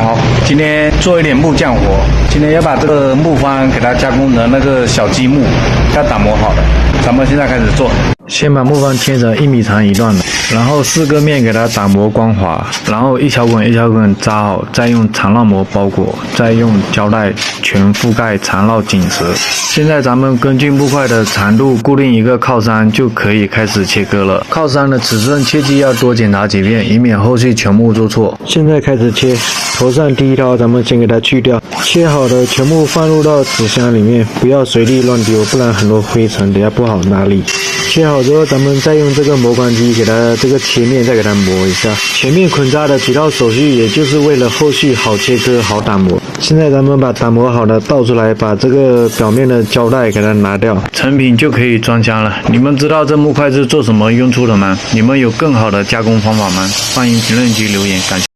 好，今天做一点木匠活。今天要把这个木方给它加工成那个小积木，要打磨好了。咱们现在开始做。先把木方切成1米长1段的，然后4个面给它打磨光滑，然后一小捆一小捆扎好，再用缠绕膜包裹，再用胶带全覆盖缠绕紧实。现在咱们根据木块的长度固定一个靠山，就可以开始切割了。靠山的尺寸切记要多检查几遍，以免后续全部做错。现在开始切，头上第一刀咱们先给它去掉，切好的全部放入到纸箱里面，不要随地乱丢，不然很多灰尘，等下不好拿力。切好之后，咱们再用这个磨光机给它这个切面再给它磨一下。前面捆扎的几道手续，也就是为了后续好切割、好打磨。现在咱们把打磨好的倒出来，把这个表面的胶带给它拿掉，成品就可以装箱了。你们知道这木块是做什么用处的吗？你们有更好的加工方法吗？欢迎评论区留言，感谢。